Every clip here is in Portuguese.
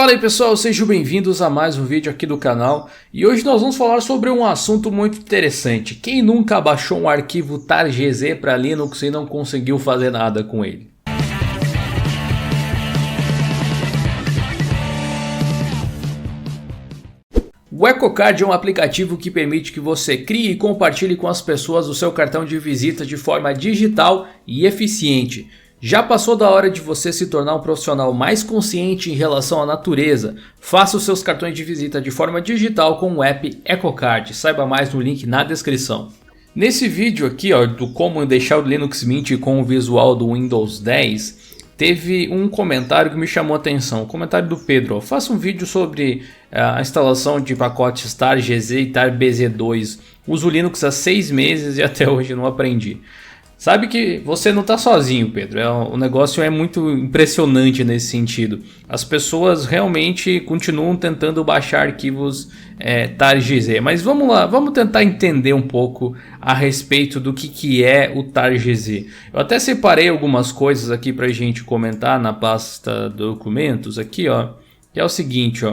Fala aí pessoal, sejam bem-vindos a mais um vídeo aqui do canal e hoje nós vamos falar sobre um assunto muito interessante. Quem nunca baixou um arquivo tar.gz para Linux e não conseguiu fazer nada com ele? O EcoCard é um aplicativo que permite que você crie e compartilhe com as pessoas o seu cartão de visita de forma digital e eficiente. Já passou da hora de você se tornar um profissional mais consciente em relação à natureza? Faça os seus cartões de visita de forma digital com o app EcoCard. Saiba mais no link na descrição. Nesse vídeo aqui, do como deixar o Linux Mint com o visual do Windows 10, teve um comentário que me chamou a atenção. O comentário do Pedro. Faça um vídeo sobre a instalação de pacotes tar.gz e tar.bz2. Uso Linux há 6 meses e até hoje não aprendi. Sabe que você não está sozinho, Pedro. O negócio é muito impressionante nesse sentido. As pessoas realmente continuam tentando baixar arquivos tar.gz. Mas vamos lá, vamos tentar entender um pouco a respeito do que é o tar.gz. Eu até separei algumas coisas aqui para a gente comentar na pasta documentos aqui, que é o seguinte,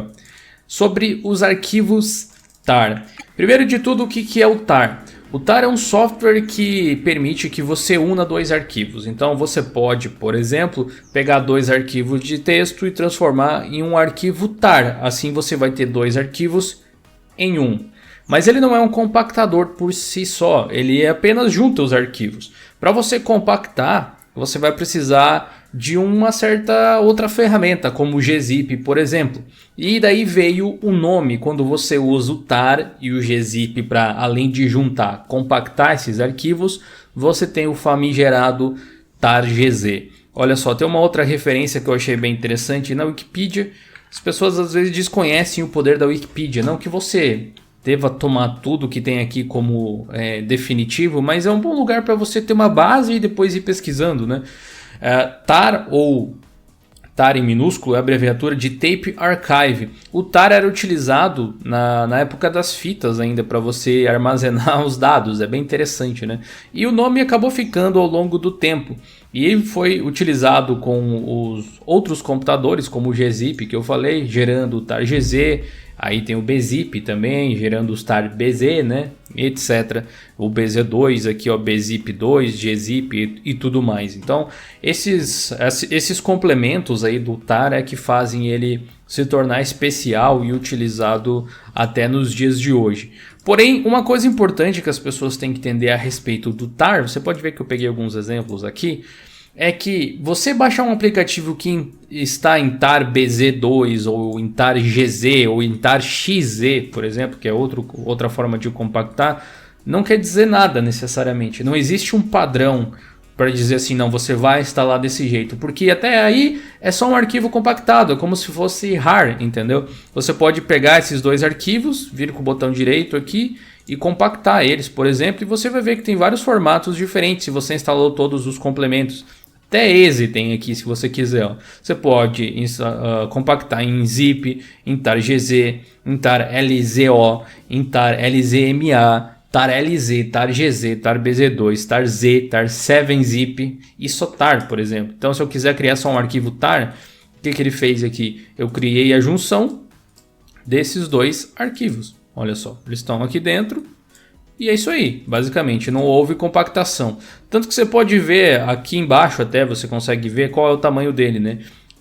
sobre os arquivos tar. Primeiro de tudo, o que é o tar? O tar é um software que permite que você una dois arquivos. Então você pode, por exemplo, pegar dois arquivos de texto e transformar em um arquivo tar. Assim você vai ter dois arquivos em um. Mas ele não é um compactador por si só, ele apenas junta os arquivos. Para você compactar, você vai precisar de uma certa outra ferramenta, como o gzip, por exemplo. E daí veio o nome, quando você usa o tar e o gzip para, além de juntar, compactar esses arquivos, você tem o famigerado tar.gz. Olha só, tem uma outra referência que eu achei bem interessante na Wikipedia. As pessoas às vezes desconhecem o poder da Wikipedia, não que você deva tomar tudo que tem aqui como definitivo, mas é um bom lugar para você ter uma base e depois ir pesquisando, né? Tar, ou tar em minúsculo, é a abreviatura de Tape Archive. O tar era utilizado na época das fitas ainda para você armazenar os dados, é bem interessante, né? E o nome acabou ficando ao longo do tempo e ele foi utilizado com os outros computadores, como o gzip que eu falei, gerando o tar.gz. Aí tem o bzip também, gerando os tar.bz, né, etc. O bz2 aqui, bzip2, gzip e tudo mais. Então, esses complementos aí do tar é que fazem ele se tornar especial e utilizado até nos dias de hoje. Porém, uma coisa importante que as pessoas têm que entender a respeito do tar, você pode ver que eu peguei alguns exemplos aqui, é que você baixar um aplicativo que está em tar.bz2 ou em tar.gz ou em tar.xz, por exemplo, que é outra forma de compactar, não quer dizer nada necessariamente. Não existe um padrão para dizer assim, não, você vai instalar desse jeito, porque até aí é só um arquivo compactado, é como se fosse RAR, entendeu? Você pode pegar esses dois arquivos, vir com o botão direito aqui e compactar eles, por exemplo, e você vai ver que tem vários formatos diferentes se você instalou todos os complementos. Até EXE tem aqui se você quiser. Você pode compactar em zip, em tar.gz, em tar.lzo, em tar.lzma, tar.lz, tar.gz, tar.bz2, tar.z, tar.7zip e só tar, por exemplo. Então se eu quiser criar só um arquivo tar, o que ele fez aqui? Eu criei a junção desses dois arquivos. Olha só, eles estão aqui dentro. E é isso aí, basicamente, não houve compactação. Tanto que você pode ver aqui embaixo até, você consegue ver qual é o tamanho dele, né?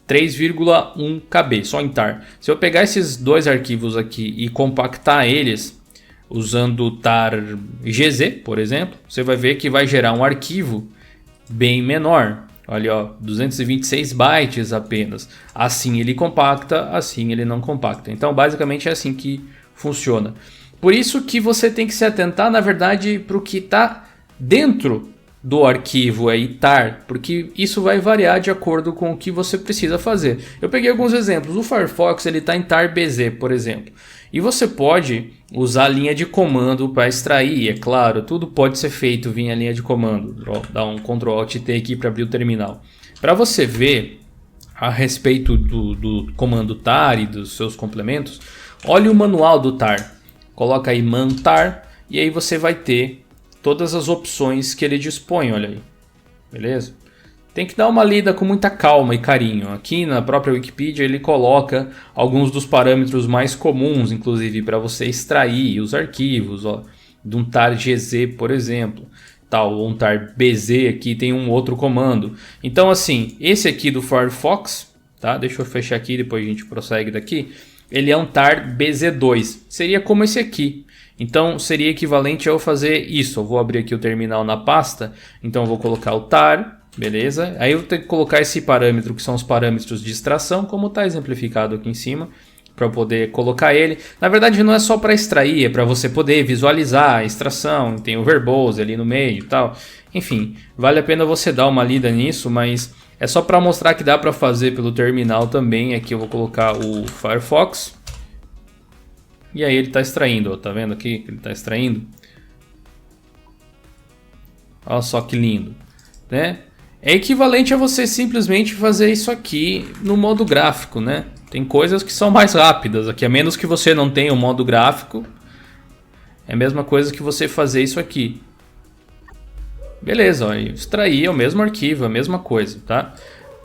3,1 KB, só em tar. Se eu pegar esses dois arquivos aqui e compactar eles, usando tar.gz, por exemplo, você vai ver que vai gerar um arquivo bem menor. Olha, 226 bytes apenas. Assim ele compacta, assim ele não compacta. Então, basicamente é assim que funciona. Por isso que você tem que se atentar, na verdade, para o que está dentro do arquivo tar, porque isso vai variar de acordo com o que você precisa fazer. Eu peguei alguns exemplos. O Firefox está em tar.bz, por exemplo. E você pode usar a linha de comando para extrair, é claro, tudo pode ser feito via linha de comando. Dá um Ctrl Alt T aqui para abrir o terminal. Para você ver a respeito do comando tar e dos seus complementos, olhe o manual do tar. Coloca aí man tar e aí você vai ter todas as opções que ele dispõe, olha aí, beleza? tem que dar uma lida com muita calma e carinho. Aqui na própria Wikipedia ele coloca alguns dos parâmetros mais comuns, inclusive para você extrair os arquivos, ó, de um tar gz, por exemplo. Tal, um tar bz aqui tem um outro comando. Então assim, esse aqui do Firefox, tá? Deixa eu fechar aqui, depois a gente prossegue daqui. Ele é um tar bz2, seria como esse aqui. Então seria equivalente a eu fazer isso. Eu vou abrir aqui o terminal na pasta, então eu vou colocar o tar, beleza? Aí eu tenho que colocar esse parâmetro, que são os parâmetros de extração, como está exemplificado aqui em cima, para poder colocar ele. Na verdade não é só para extrair, é para você poder visualizar a extração, tem o verbose ali no meio e tal. Enfim, vale a pena você dar uma lida nisso, mas é só para mostrar que dá para fazer pelo terminal também. Aqui eu vou colocar o Firefox. E aí ele está extraindo, ó, tá vendo aqui que ele está extraindo? Olha só que lindo, né? É equivalente a você simplesmente fazer isso aqui no modo gráfico, né? Tem coisas que são mais rápidas aqui, a menos que você não tenha o modo gráfico. É a mesma coisa que você fazer isso aqui. Beleza, ó, extrair é o mesmo arquivo, a mesma coisa, tá?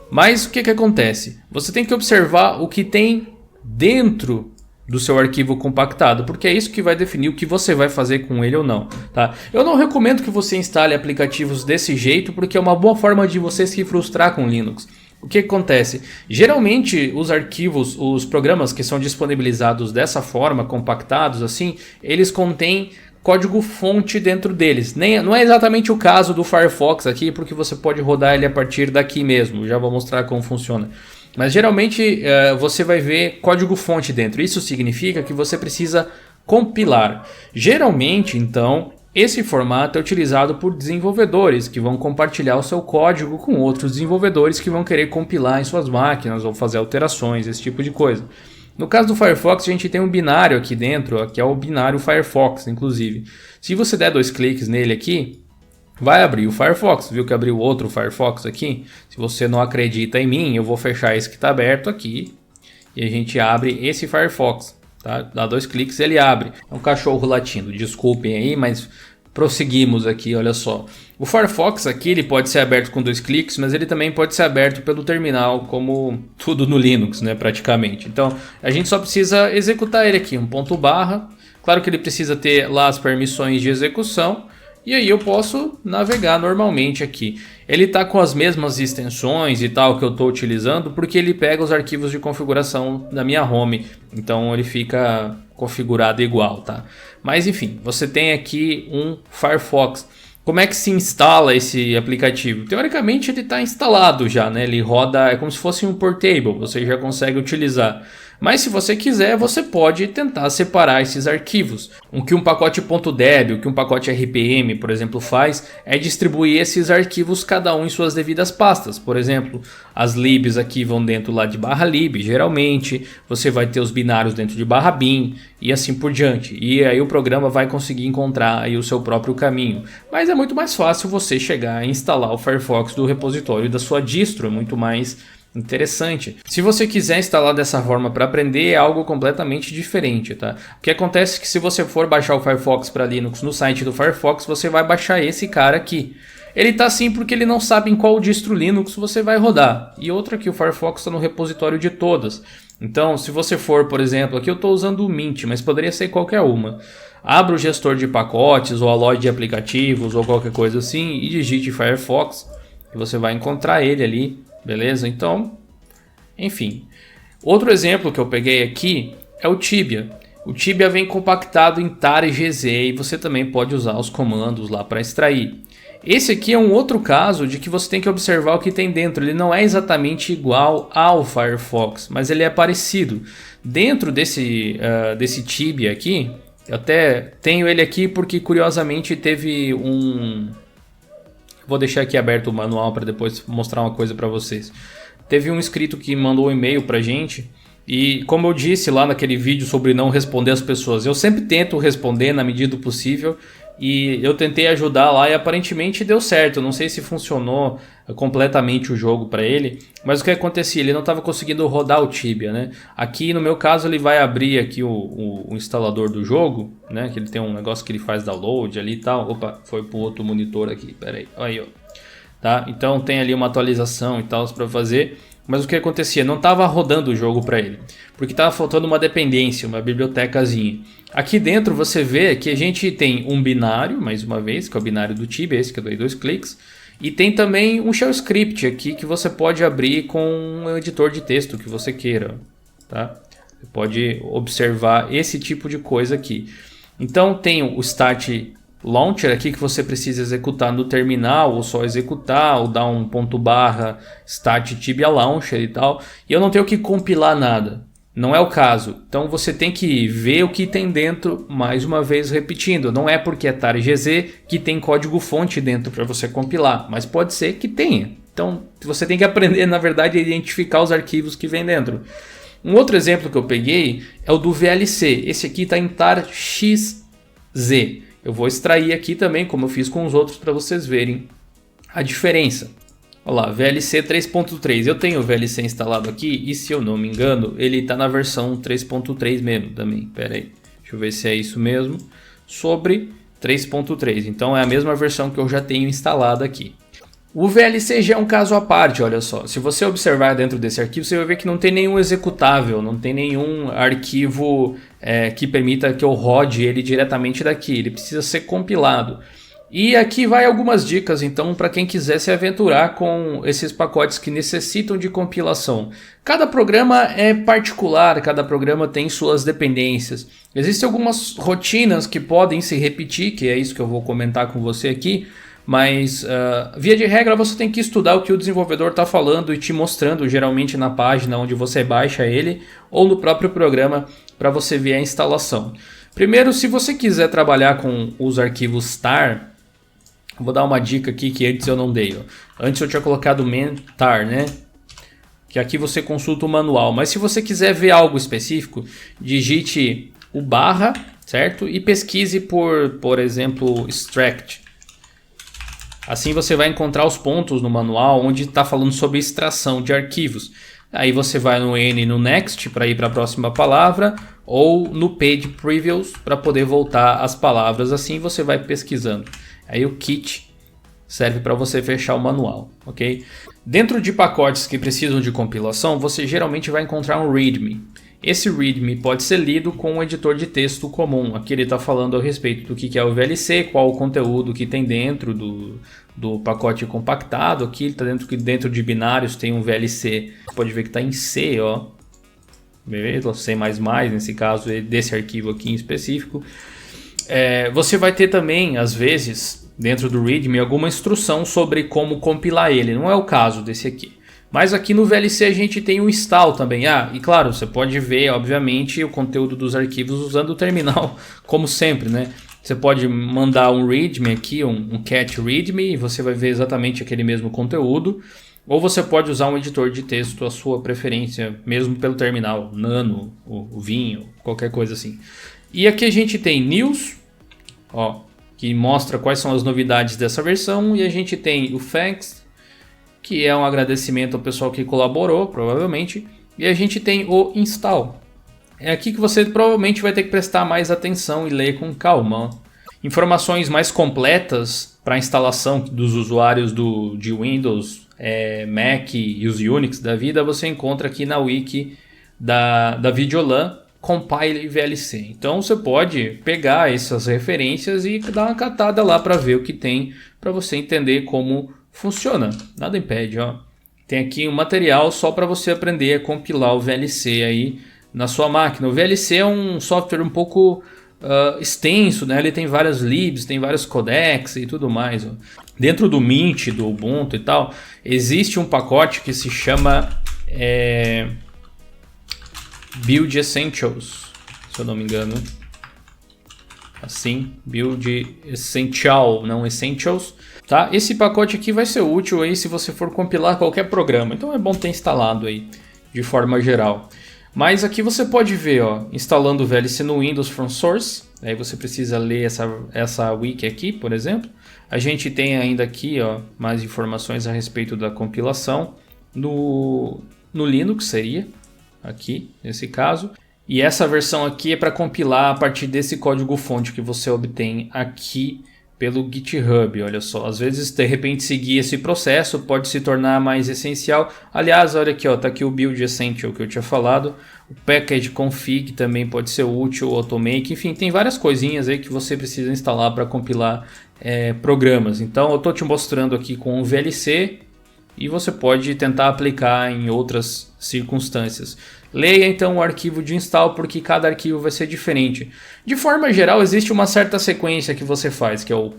Mas o que acontece? Você tem que observar o que tem dentro do seu arquivo compactado, porque é isso que vai definir o que você vai fazer com ele ou não, tá? Eu não recomendo que você instale aplicativos desse jeito, porque é uma boa forma de você se frustrar com Linux. O que acontece? Geralmente os arquivos, os programas que são disponibilizados dessa forma, compactados assim, eles contêm código-fonte dentro deles. Não é exatamente o caso do Firefox aqui, porque você pode rodar ele a partir daqui mesmo. Já vou mostrar como funciona. Mas geralmente você vai ver código-fonte dentro. Isso significa que você precisa compilar. Geralmente, então, esse formato é utilizado por desenvolvedores que vão compartilhar o seu código com outros desenvolvedores que vão querer compilar em suas máquinas ou fazer alterações, esse tipo de coisa. No caso do Firefox, a gente tem um binário aqui dentro, que é o binário Firefox, inclusive. Se você der 2 cliques nele aqui, vai abrir o Firefox. Viu que abriu outro Firefox aqui? Se você não acredita em mim, eu vou fechar esse que está aberto aqui e a gente abre esse Firefox. Tá? Dá 2 cliques e ele abre. É um cachorro latindo, desculpem aí, mas prosseguimos aqui, olha só. O Firefox aqui ele pode ser aberto com 2 cliques, mas ele também pode ser aberto pelo terminal, como tudo no Linux, né, praticamente. Então a gente só precisa executar ele aqui, um ponto barra. Claro que ele precisa ter lá as permissões de execução. E aí eu posso navegar normalmente aqui. Ele está com as mesmas extensões e tal que eu estou utilizando, porque ele pega os arquivos de configuração da minha home. Então ele fica configurado igual, tá? Mas enfim, você tem aqui um Firefox. Como é que se instala esse aplicativo? Teoricamente ele está instalado já, né? Ele roda, é como se fosse um portable, você já consegue utilizar. Mas se você quiser, você pode tentar separar esses arquivos. O que um pacote .deb, o que um pacote RPM, por exemplo, faz é distribuir esses arquivos cada um em suas devidas pastas. Por exemplo, as libs aqui vão dentro lá de /lib, geralmente. Você vai ter os binários dentro de /bin e assim por diante. E aí o programa vai conseguir encontrar aí o seu próprio caminho. Mas é muito mais fácil você chegar e instalar o Firefox do repositório da sua distro, é muito mais interessante. Se você quiser instalar dessa forma para aprender, é algo completamente diferente, tá? O que acontece é que se você for baixar o Firefox para Linux no site do Firefox, você vai baixar esse cara aqui. Ele tá assim porque ele não sabe em qual distro Linux você vai rodar. E outra que o Firefox está no repositório de todas. Então, se você for, por exemplo, aqui eu estou usando o Mint, mas poderia ser qualquer uma. Abra o gestor de pacotes ou a loja de aplicativos ou qualquer coisa assim e digite Firefox e você vai encontrar ele ali. Beleza? Então, enfim. Outro exemplo que eu peguei aqui é o Tibia. O Tibia vem compactado em tar e gz e você também pode usar os comandos lá para extrair. Esse aqui é um outro caso de que você tem que observar o que tem dentro. Ele não é exatamente igual ao Firefox, mas ele é parecido. Dentro desse Tibia aqui, eu até tenho ele aqui porque curiosamente teve um... Vou deixar aqui aberto o manual para depois mostrar uma coisa para vocês. Teve um inscrito que mandou um e-mail para a gente e como eu disse lá naquele vídeo sobre não responder as pessoas, eu sempre tento responder na medida do possível e eu tentei ajudar lá e aparentemente deu certo. Eu não sei se funcionou completamente o jogo para ele, mas o que acontecia? Ele não estava conseguindo rodar o Tibia, né? Aqui no meu caso ele vai abrir aqui o instalador do jogo, né? Que ele tem um negócio que ele faz download ali e tal. Opa, foi pro outro monitor aqui, pera aí, ó. tá? Então tem ali uma atualização e tal para fazer. Mas o que acontecia? Não estava rodando o jogo para ele, porque estava faltando uma dependência, uma bibliotecazinha. Aqui dentro você vê que a gente tem um binário, mais uma vez, que é o binário do Tibia, esse que eu dei 2 cliques. E tem também um shell script aqui que você pode abrir com um editor de texto que você queira, tá? Você pode observar esse tipo de coisa aqui. Então tem o Start Launcher aqui que você precisa executar no terminal, ou só executar, ou dar um ponto barra Start Tibia Launcher e tal. E eu não tenho que compilar nada. Não é o caso. Então você tem que ver o que tem dentro, mais uma vez repetindo. Não é porque é TAR-GZ que tem código fonte dentro para você compilar, mas pode ser que tenha. Então você tem que aprender, na verdade, a identificar os arquivos que vem dentro. Um outro exemplo que eu peguei é o do VLC. Esse aqui está em TAR-XZ. Eu vou extrair aqui também, como eu fiz com os outros, para vocês verem a diferença. Olha lá, VLC 3.3. Eu tenho o VLC instalado aqui e, se eu não me engano, ele está na versão 3.3 mesmo também. Pera aí, deixa eu ver se é isso mesmo. Sobre 3.3. Então é a mesma versão que eu já tenho instalada aqui. O VLC já é um caso à parte, olha só. Se você observar dentro desse arquivo, você vai ver que não tem nenhum executável, não tem nenhum arquivo que permita que eu rode ele diretamente daqui. Ele precisa ser compilado. E aqui vai algumas dicas, então, para quem quiser se aventurar com esses pacotes que necessitam de compilação. Cada programa é particular, cada programa tem suas dependências. Existem algumas rotinas que podem se repetir, que é isso que eu vou comentar com você aqui. Mas, via de regra, você tem que estudar o que o desenvolvedor está falando e te mostrando, geralmente na página onde você baixa ele, ou no próprio programa, para você ver a instalação. Primeiro, se você quiser trabalhar com os arquivos tar, vou dar uma dica aqui que antes eu não dei. Ó. Antes eu tinha colocado tar, né? Que aqui você consulta o manual. Mas se você quiser ver algo específico, digite o barra, certo? E pesquise por exemplo, extract. Assim você vai encontrar os pontos no manual onde está falando sobre extração de arquivos. Aí você vai no N e no Next para ir para a próxima palavra, ou no Page Previews para poder voltar às palavras. Assim você vai pesquisando. Aí o kit serve para você fechar o manual, ok? Dentro de pacotes que precisam de compilação, você geralmente vai encontrar um README. Esse README pode ser lido com um editor de texto comum. Aqui ele está falando a respeito do que é o VLC, qual o conteúdo que tem dentro do pacote compactado. Aqui ele está dentro de binários, tem um VLC. Você pode ver que está em C, ó. Beleza? C++, nesse caso, desse arquivo aqui em específico. Você vai ter também, às vezes, dentro do README, alguma instrução sobre como compilar ele. Não é o caso desse aqui. Mas aqui no VLC a gente tem o install também. E claro, você pode ver, obviamente, o conteúdo dos arquivos usando o terminal, como sempre, né? Você pode mandar um readme aqui, um cat readme, e você vai ver exatamente aquele mesmo conteúdo. Ou você pode usar um editor de texto à sua preferência, mesmo pelo terminal, Nano, o Vinho, qualquer coisa assim. E aqui a gente tem news, ó, que mostra quais são as novidades dessa versão. E a gente tem o thanks, que é um agradecimento ao pessoal que colaborou, provavelmente. E a gente tem o install. É aqui que você provavelmente vai ter que prestar mais atenção e ler com calma. Informações mais completas para a instalação dos usuários de Windows, Mac e os Unix da vida, você encontra aqui na wiki da Videolan Compile VLC. Então você pode pegar essas referências e dar uma catada lá para ver o que tem, para você entender como funciona, nada impede, ó. Tem aqui um material só para você aprender a compilar o VLC aí na sua máquina. O VLC é um software um pouco extenso, né? Ele tem várias libs, tem vários codecs e tudo mais, ó. Dentro do Mint, do Ubuntu e tal, existe um pacote que se chama Build Essentials, se eu não me engano. Assim, Build Essential, não Essentials. Tá? Esse pacote aqui vai ser útil aí se você for compilar qualquer programa. Então é bom ter instalado aí de forma geral. Mas aqui você pode ver, ó, instalando o VLC no Windows from Source. Aí você precisa ler essa wiki aqui, por exemplo. A gente tem ainda aqui, ó, mais informações a respeito da compilação no Linux, seria aqui nesse caso. E essa versão aqui é para compilar a partir desse código fonte que você obtém aqui pelo GitHub, olha só. Às vezes, de repente, seguir esse processo pode se tornar mais essencial. Aliás, olha aqui, ó, tá aqui o Build Essential que eu tinha falado. O Package Config também pode ser útil, o Automake. Enfim, tem várias coisinhas aí que você precisa instalar para compilar programas. Então, eu estou te mostrando aqui com o VLC e você pode tentar aplicar em outras circunstâncias. Leia então o arquivo de install, porque cada arquivo vai ser diferente. De forma geral, existe uma certa sequência que você faz, que é o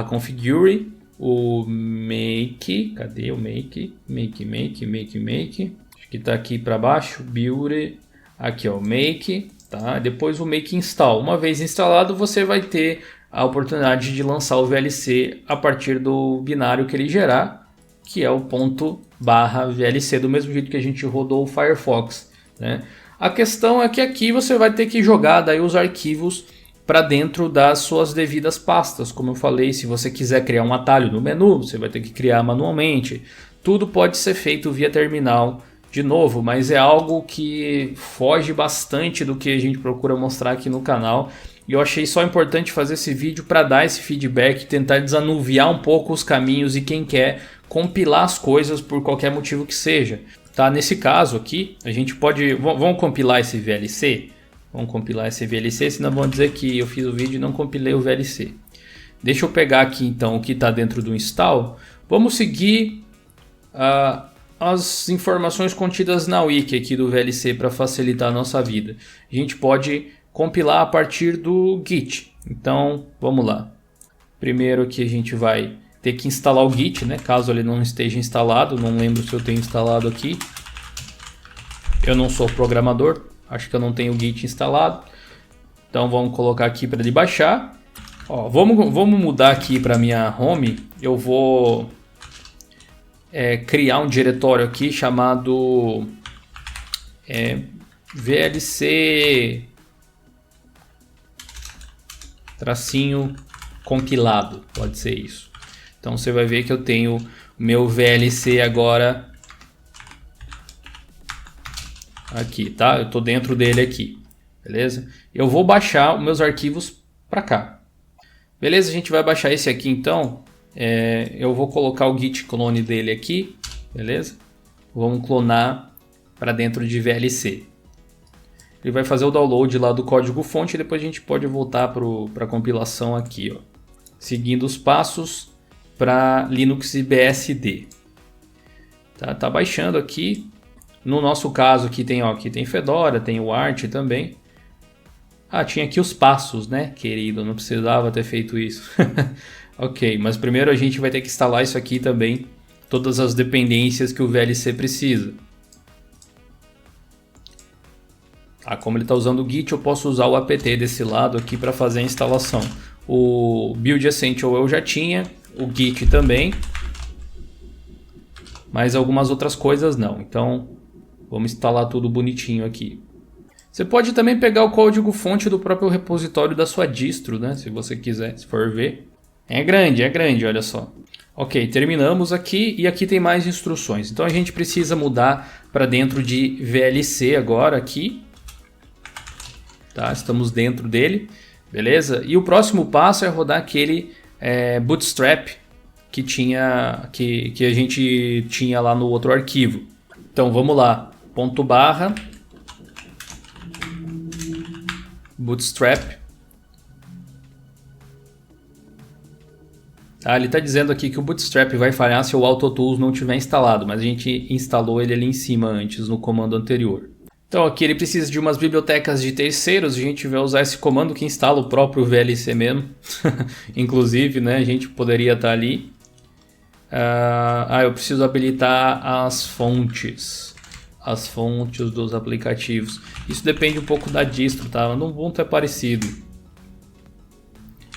.configure, o make, cadê o make? Make. Acho que está aqui para baixo, build, aqui ó, o make, tá? Depois o make install. Uma vez instalado, você vai ter a oportunidade de lançar o VLC a partir do binário que ele gerar, que é o ./VLC, do mesmo jeito que a gente rodou o Firefox. Né? A questão é que aqui você vai ter que jogar daí os arquivos para dentro das suas devidas pastas. Como eu falei, se você quiser criar um atalho no menu, você vai ter que criar manualmente. Tudo pode ser feito via terminal de novo, mas é algo que foge bastante do que a gente procura mostrar aqui no canal. E eu achei só importante fazer esse vídeo para dar esse feedback, tentar desanuviar um pouco os caminhos e quem quer compilar as coisas por qualquer motivo que seja. Tá, nesse caso aqui, a gente pode... Vamos compilar esse VLC? Vamos compilar esse VLC, senão vão dizer que eu fiz o vídeo e não compilei o VLC. Deixa eu pegar aqui então o que está dentro do install. Vamos seguir as informações contidas na wiki aqui do VLC para facilitar a nossa vida. A gente pode compilar a partir do Git. Então, vamos lá. Primeiro aqui a gente vai ter que instalar o Git, né? Caso ele não esteja instalado, não lembro se eu tenho instalado aqui. Eu não sou programador, acho que eu não tenho o Git instalado. Então vamos colocar aqui para ele baixar. Ó, vamos mudar aqui para minha home. Eu vou criar um diretório aqui chamado VLC tracinho compilado, pode ser isso. Então você vai ver que eu tenho o meu VLC agora aqui, tá? Eu estou dentro dele aqui, beleza? Eu vou baixar os meus arquivos para cá. Beleza, a gente vai baixar esse aqui então. Eu vou colocar o git clone dele aqui, beleza? Vamos clonar para dentro de VLC. Ele vai fazer o download lá do código fonte e depois a gente pode voltar para a compilação aqui, ó. Seguindo os passos para Linux e BSD. Tá baixando aqui. No nosso caso aqui tem Fedora, tem o Arch também. Tinha aqui os passos, né, querido? Não precisava ter feito isso. Ok, mas primeiro a gente vai ter que instalar isso aqui também. Todas as dependências que o VLC precisa. Como ele está usando o Git, eu posso usar o apt desse lado aqui para fazer a instalação. O Build Essential eu já tinha, o Git também, mas algumas outras coisas não. Então vamos instalar tudo bonitinho aqui. Você pode também pegar o código fonte do próprio repositório da sua distro, né? Se você quiser, se for ver. É grande, olha só. Ok, terminamos aqui e aqui tem mais instruções. Então a gente precisa mudar para dentro de VLC agora aqui. Tá, estamos dentro dele, beleza? E o próximo passo é rodar aquele Bootstrap que a gente tinha lá no outro arquivo. Então vamos lá, /, Bootstrap. Ele está dizendo aqui que o Bootstrap vai falhar se o AutoTools não tiver instalado, mas a gente instalou ele ali em cima antes no comando anterior. Então aqui ele precisa de umas bibliotecas de terceiros, a gente vai usar esse comando que instala o próprio VLC mesmo. Inclusive, né, a gente poderia estar ali. Eu preciso habilitar as fontes dos aplicativos. Isso depende um pouco da distro, tá? No Ubuntu é parecido.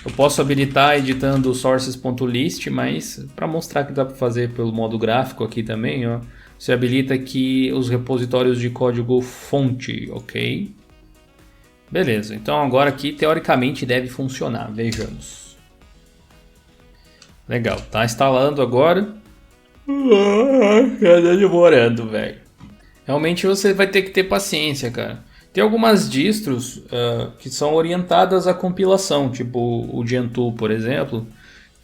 Eu posso habilitar editando sources.list, mas para mostrar que dá para fazer pelo modo gráfico aqui também, ó. Você habilita aqui os repositórios de código fonte, ok? Beleza, então agora aqui teoricamente deve funcionar, vejamos. Legal, tá instalando agora. Tá demorando, velho. Realmente você vai ter que ter paciência, cara. Tem algumas distros que são orientadas à compilação, tipo o Gentoo, por exemplo.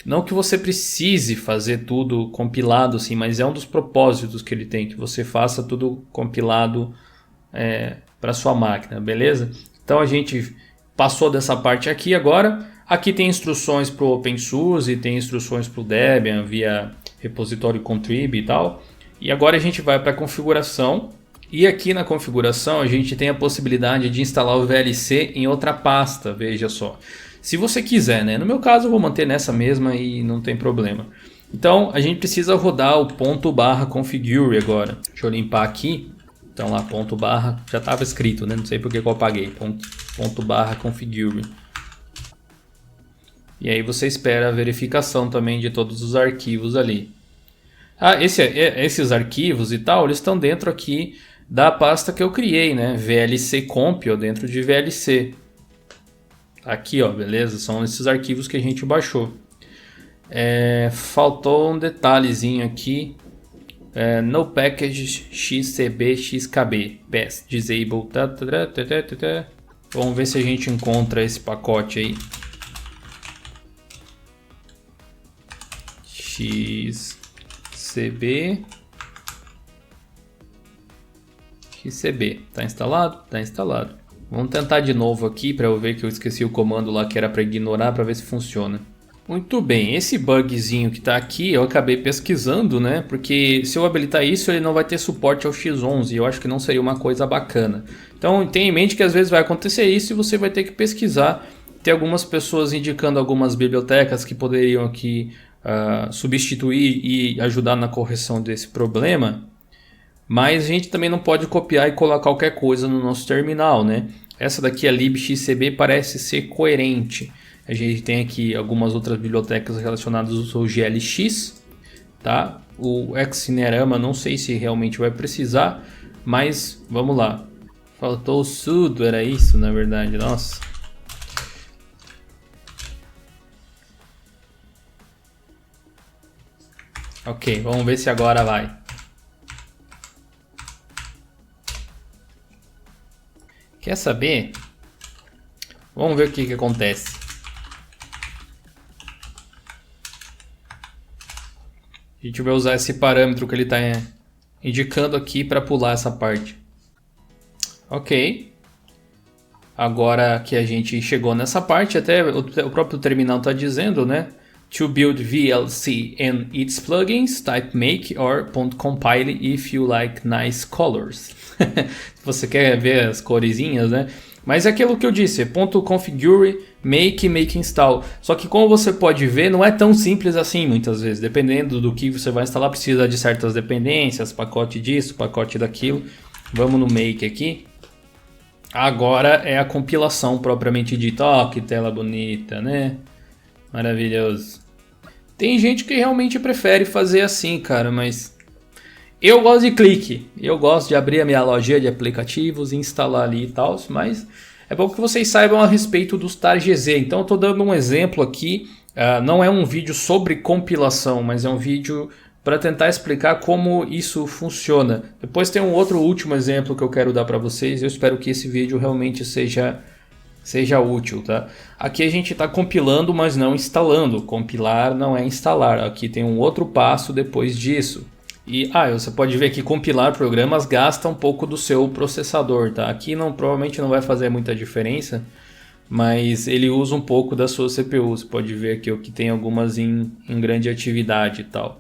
Não que você precise fazer tudo compilado assim, mas é um dos propósitos que ele tem, que você faça tudo compilado para sua máquina, beleza? Então a gente passou dessa parte aqui agora. Aqui tem instruções para o OpenSUSE, tem instruções para o Debian via repositório contrib e tal. E agora a gente vai para a configuração. E aqui na configuração a gente tem a possibilidade de instalar o VLC em outra pasta, veja só. Se você quiser, né? No meu caso eu vou manter nessa mesma e não tem problema. Então a gente precisa rodar o /configure agora. Deixa eu limpar aqui. Então lá, já estava escrito, né? Não sei porque que eu apaguei. /configure. E aí você espera a verificação também de todos os arquivos ali. Esses arquivos e tal, eles estão dentro aqui da pasta que eu criei, né? VLC compil dentro de VLC. Aqui, ó, beleza? São esses arquivos que a gente baixou. Faltou um detalhezinho aqui. No package xcb xkb pass disable. Vamos ver se a gente encontra esse pacote aí. xcb. Tá instalado? Tá instalado. Vamos tentar de novo aqui para eu ver que eu esqueci o comando lá que era para ignorar, para ver se funciona. Muito bem, esse bugzinho que está aqui eu acabei pesquisando, né? Porque se eu habilitar isso ele não vai ter suporte ao X11 e eu acho que não seria uma coisa bacana. Então tenha em mente que às vezes vai acontecer isso e você vai ter que pesquisar. Tem algumas pessoas indicando algumas bibliotecas que poderiam aqui substituir e ajudar na correção desse problema. Mas a gente também não pode copiar e colar qualquer coisa no nosso terminal, né? Essa daqui, a libxcb, parece ser coerente. A gente tem aqui algumas outras bibliotecas relacionadas ao GLX, tá? O Xcinerama não sei se realmente vai precisar, mas vamos lá. Faltou o sudo, era isso na verdade, nossa. Ok, vamos ver se agora vai. Quer saber? Vamos ver o que acontece. A gente vai usar esse parâmetro que ele está indicando aqui para pular essa parte. Ok. Agora que a gente chegou nessa parte, até o próprio terminal está dizendo, né? To build VLC and its plugins, type make or .compile if you like nice colors. Se você quer ver as coresinhas, né? Mas é aquilo que eu disse, .configure, make install. Só que como você pode ver, não é tão simples assim muitas vezes. Dependendo do que você vai instalar, precisa de certas dependências, pacote disso, pacote daquilo. Vamos no make aqui. Agora é a compilação propriamente dita. Ó, que tela bonita, né? Maravilhoso. Tem gente que realmente prefere fazer assim, cara, mas eu gosto de clique. Eu gosto de abrir a minha lojinha de aplicativos e instalar ali e tal, mas é bom que vocês saibam a respeito dos TarGZ. Então eu estou dando um exemplo aqui, não é um vídeo sobre compilação, mas é um vídeo para tentar explicar como isso funciona. Depois tem um outro último exemplo que eu quero dar para vocês. Eu espero que esse vídeo realmente seja útil, tá? Aqui a gente está compilando, mas não instalando. Compilar não é instalar. Aqui tem um outro passo depois disso. E você pode ver que compilar programas gasta um pouco do seu processador, tá? Aqui provavelmente não vai fazer muita diferença, mas ele usa um pouco da sua CPU. Você pode ver aqui que tem algumas em grande atividade e tal.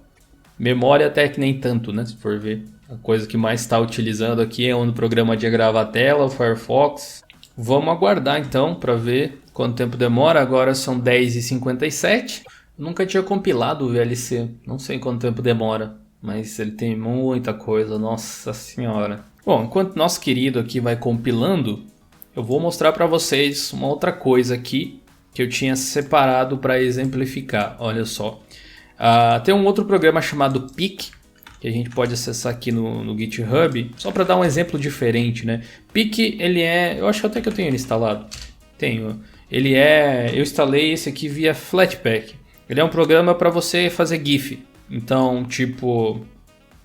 Memória até que nem tanto, né? Se for ver. A coisa que mais está utilizando aqui é um programa de gravar tela, o Firefox. Vamos aguardar então para ver quanto tempo demora. Agora são 10h57. Eu nunca tinha compilado o VLC. Não sei quanto tempo demora, mas ele tem muita coisa. Nossa senhora. Bom, enquanto nosso querido aqui vai compilando, eu vou mostrar para vocês uma outra coisa aqui que eu tinha separado para exemplificar. Olha só. Tem um outro programa chamado PIC, que a gente pode acessar aqui no GitHub, só para dar um exemplo diferente, né? PIC, ele eu acho até que eu tenho ele instalado. Tenho. Eu instalei esse aqui via Flatpak. Ele é um programa para você fazer GIF. Então, tipo,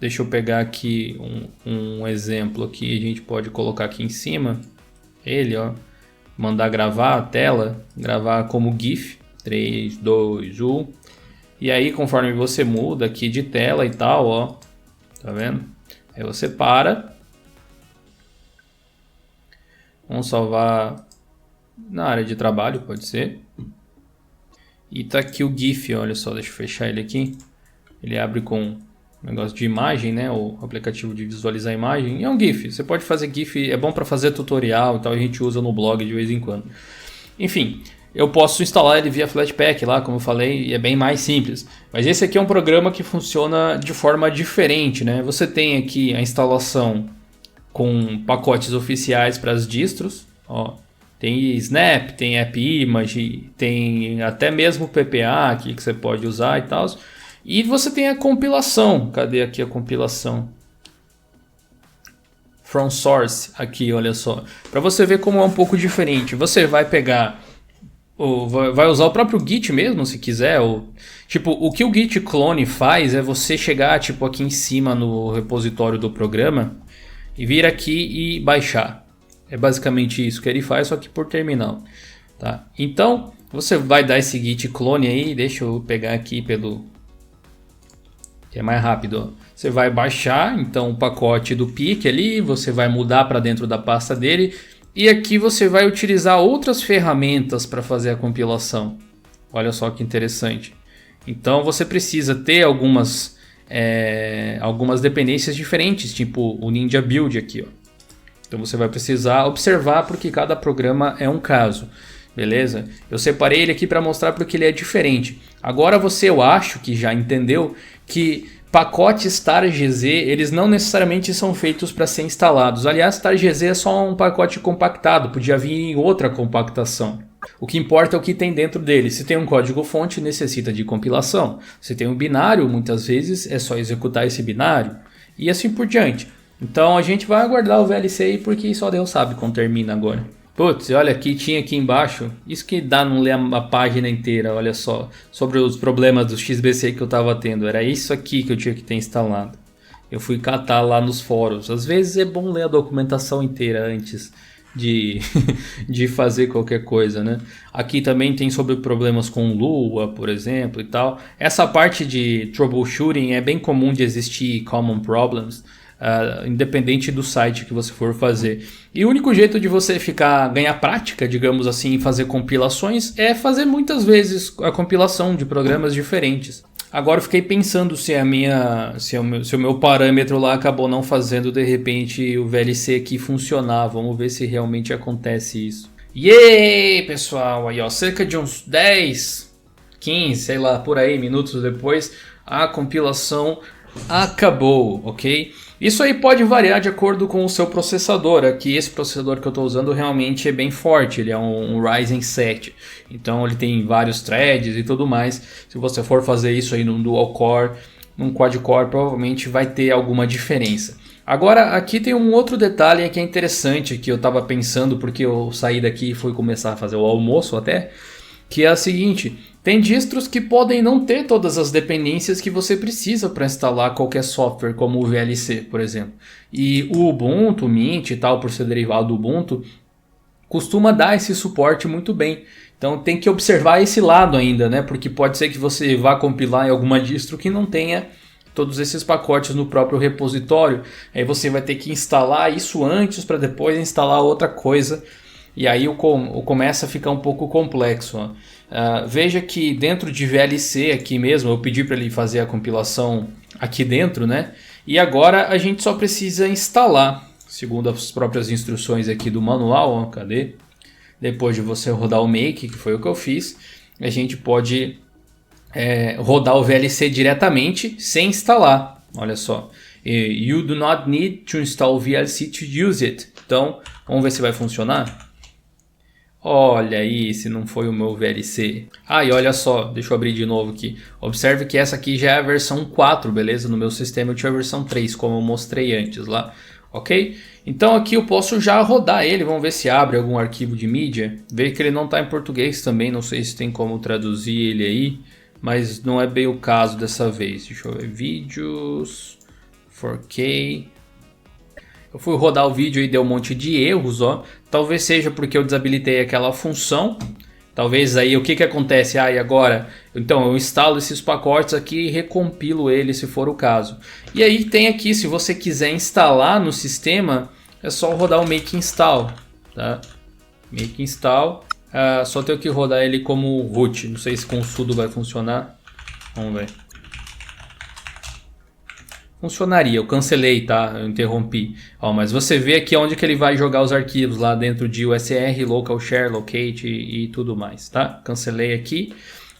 deixa eu pegar aqui um exemplo aqui, a gente pode colocar aqui em cima. Ele, ó, mandar gravar a tela, gravar como GIF. 3, 2, 1... E aí, conforme você muda aqui de tela e tal, ó, tá vendo? Aí você para. Vamos salvar na área de trabalho, pode ser. E tá aqui o GIF, olha só, deixa eu fechar ele aqui. Ele abre com um negócio de imagem, né? O aplicativo de visualizar a imagem. E é um GIF, você pode fazer GIF, é bom para fazer tutorial e tal, a gente usa no blog de vez em quando. Enfim, eu posso instalar ele via Flatpak lá, como eu falei, e é bem mais simples. Mas esse aqui é um programa que funciona de forma diferente, né? Você tem aqui a instalação com pacotes oficiais para as distros, ó. Tem Snap, tem AppImage, tem até mesmo PPA aqui que você pode usar e tal. E você tem a compilação. Cadê aqui a compilação? From Source, aqui, olha só. Para você ver como é um pouco diferente. Você vai pegar, ou vai usar o próprio Git mesmo, se quiser. Ou, tipo, o que o Git clone faz é você chegar tipo, aqui em cima no repositório do programa e vir aqui e baixar. É basicamente isso que ele faz, só que por terminal. Tá? Então, você vai dar esse git clone aí. Deixa eu pegar aqui pelo... que é mais rápido. Ó. Você vai baixar então o pacote do PIC ali. Você vai mudar para dentro da pasta dele. E aqui você vai utilizar outras ferramentas para fazer a compilação. Olha só que interessante. Então, você precisa ter algumas dependências diferentes. Tipo o Ninja Build aqui, ó. Então você vai precisar observar porque cada programa é um caso, beleza? Eu separei ele aqui para mostrar porque ele é diferente. Agora eu acho que já entendeu que pacotes TarGZ, eles não necessariamente são feitos para ser instalados. Aliás, TarGZ é só um pacote compactado, podia vir em outra compactação. O que importa é o que tem dentro dele. Se tem um código-fonte, necessita de compilação. Se tem um binário, muitas vezes é só executar esse binário. E assim por diante. Então a gente vai aguardar o VLC aí porque só Deus sabe quando termina agora. Putz, olha aqui, tinha aqui embaixo, isso que dá não ler a página inteira, olha só, sobre os problemas do XBC que eu tava tendo, era isso aqui que eu tinha que ter instalado. Eu fui catar lá nos fóruns, às vezes é bom ler a documentação inteira antes de, de fazer qualquer coisa, né? Aqui também tem sobre problemas com Lua, por exemplo, e tal. Essa parte de troubleshooting é bem comum de existir common problems, independente do site que você for fazer. E o único jeito de você ganhar prática, digamos assim, em fazer compilações é fazer muitas vezes a compilação de programas diferentes. Agora eu fiquei pensando se o meu parâmetro lá acabou não fazendo de repente o VLC aqui funcionar. Vamos ver se realmente acontece isso. E aí, pessoal, aí ó, cerca de uns 10, 15, sei lá, por aí, minutos depois, a compilação acabou, ok? Isso aí pode variar de acordo com o seu processador. Aqui esse processador que eu estou usando realmente é bem forte, ele é um Ryzen 7. Então ele tem vários threads e tudo mais. Se você for fazer isso aí num dual core, num quad core, provavelmente vai ter alguma diferença. Agora aqui tem um outro detalhe que é interessante, que eu estava pensando porque eu saí daqui e fui começar a fazer o almoço até, que é a seguinte: tem distros que podem não ter todas as dependências que você precisa para instalar qualquer software, como o VLC, por exemplo. E o Ubuntu, o Mint e tal, por ser derivado do Ubuntu, costuma dar esse suporte muito bem. Então tem que observar esse lado ainda, né? Porque pode ser que você vá compilar em alguma distro que não tenha todos esses pacotes no próprio repositório. Aí você vai ter que instalar isso antes para depois instalar outra coisa. E aí começa a ficar um pouco complexo. Ó. Veja que dentro de VLC aqui mesmo, eu pedi para ele fazer a compilação aqui dentro, né? E agora a gente só precisa instalar, segundo as próprias instruções aqui do manual. Ó, cadê? Depois de você rodar o make, que foi o que eu fiz, a gente pode rodar o VLC diretamente sem instalar. Olha só. You do not need to install VLC to use it. Então, vamos ver se vai funcionar. Olha aí, se não foi o meu VLC. E olha só, deixa eu abrir de novo aqui. Observe que essa aqui já é a versão 4, beleza? No meu sistema eu tinha a versão 3, como eu mostrei antes lá. Ok? Então aqui eu posso já rodar ele. Vamos ver se abre algum arquivo de mídia. Veja que ele não está em português também. Não sei se tem como traduzir ele aí. Mas não é bem o caso dessa vez. Deixa eu ver. Vídeos 4K. Eu fui rodar o vídeo e deu um monte de erros, ó. Talvez seja porque eu desabilitei aquela função Talvez aí o que acontece? E agora? Então eu instalo esses pacotes aqui e recompilo eles se for o caso. E aí tem aqui, se você quiser instalar no sistema, é só rodar o make install, tá? Make install, só tenho que rodar ele como root. Não sei se com o sudo vai funcionar. Vamos ver. Funcionaria, eu cancelei, tá? Eu interrompi. Ó, mas você vê aqui onde que ele vai jogar os arquivos lá dentro de USR, local share, locate e tudo mais, tá? Cancelei aqui.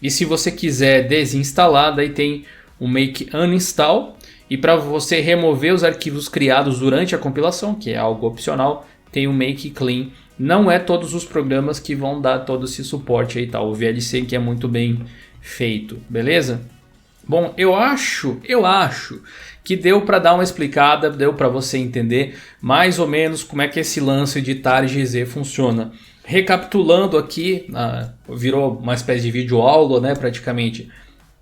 E se você quiser desinstalar, daí tem o make uninstall. E para você remover os arquivos criados durante a compilação, que é algo opcional, tem o make clean. Não é todos os programas que vão dar todo esse suporte aí, tá? O VLC que é muito bem feito, beleza? Bom, eu acho que deu para dar uma explicada, deu para você entender mais ou menos como é que esse lance de tar-gz funciona. Recapitulando aqui, virou uma espécie de videoaula, né, praticamente.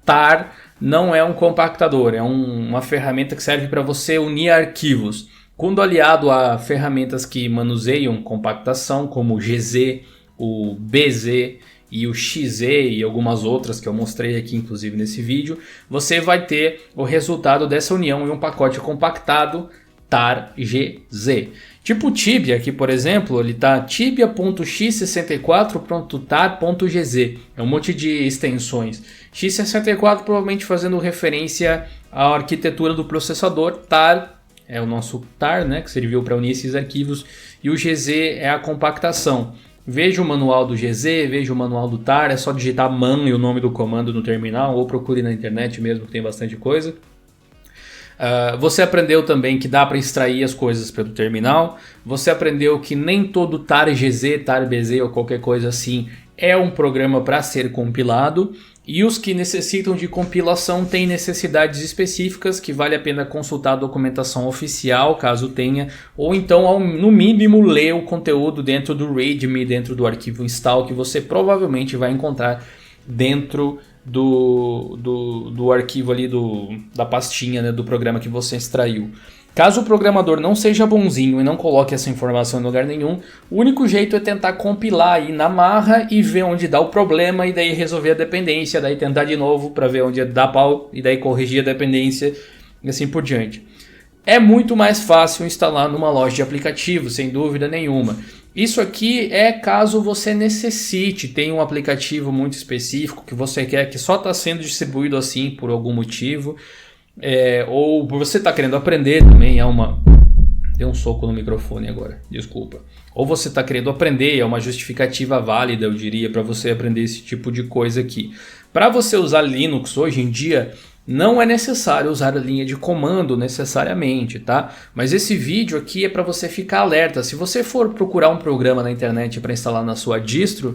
Tar não é um compactador, é uma ferramenta que serve para você unir arquivos. Quando aliado a ferramentas que manuseiam compactação, como o GZ, o BZ e o XZ e algumas outras que eu mostrei aqui inclusive nesse vídeo, você vai ter o resultado dessa união em um pacote compactado tar-gz. Tipo o Tibia aqui, por exemplo, ele está tibia.x64.tar.gz. É um monte de extensões. x64 provavelmente fazendo referência à arquitetura do processador. Tar é o nosso tar, né, que serviu para unir esses arquivos. E o GZ é a compactação. Veja o manual do GZ, veja o manual do tar, é só digitar man e o nome do comando no terminal, ou procure na internet mesmo, que tem bastante coisa. Você aprendeu também que dá para extrair as coisas pelo terminal. Você aprendeu que nem todo tar-gz, tar-bz ou qualquer coisa assim é um programa para ser compilado. E os que necessitam de compilação têm necessidades específicas que vale a pena consultar a documentação oficial, caso tenha, ou então, no mínimo, ler o conteúdo dentro do README, dentro do arquivo install, que você provavelmente vai encontrar dentro do arquivo ali, da pastinha, né, do programa que você extraiu. Caso o programador não seja bonzinho e não coloque essa informação em lugar nenhum, o único jeito é tentar compilar aí na marra e ver onde dá o problema e daí resolver a dependência, daí tentar de novo para ver onde dá pau e daí corrigir a dependência e assim por diante. É muito mais fácil instalar numa loja de aplicativos, sem dúvida nenhuma. Isso aqui é caso você necessite, tem um aplicativo muito específico que você quer que só está sendo distribuído assim por algum motivo. Ou você está querendo aprender também, deu um soco no microfone agora, desculpa. Ou você está querendo aprender, é uma justificativa válida, eu diria, para você aprender esse tipo de coisa aqui. Para você usar Linux hoje em dia, não é necessário usar a linha de comando necessariamente, tá? Mas esse vídeo aqui é para você ficar alerta. Se você for procurar um programa na internet para instalar na sua distro,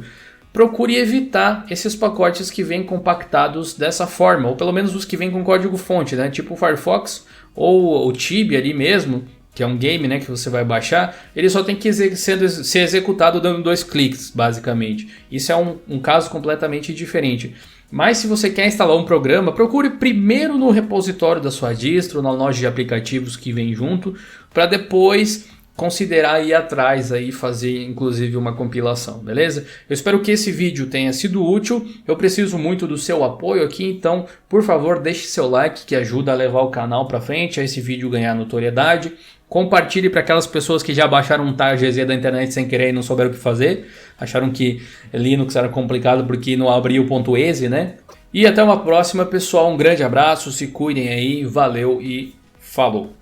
procure evitar esses pacotes que vêm compactados dessa forma, ou pelo menos os que vêm com código-fonte, né? Tipo o Firefox ou o Tibia ali mesmo, que é um game, né, que você vai baixar, ele só tem que ser executado dando 2 cliques, basicamente. Isso é um caso completamente diferente. Mas se você quer instalar um programa, procure primeiro no repositório da sua distro, na loja de aplicativos que vem junto, para depois considerar ir atrás aí, fazer inclusive uma compilação, beleza? Eu espero que esse vídeo tenha sido útil, eu preciso muito do seu apoio aqui, então por favor deixe seu like que ajuda a levar o canal para frente, a esse vídeo ganhar notoriedade. Compartilhe para aquelas pessoas que já baixaram um tar-gz da internet sem querer e não souberam o que fazer, acharam que Linux era complicado porque não abria o .exe, né? E até uma próxima, pessoal, um grande abraço, se cuidem aí, valeu e falou!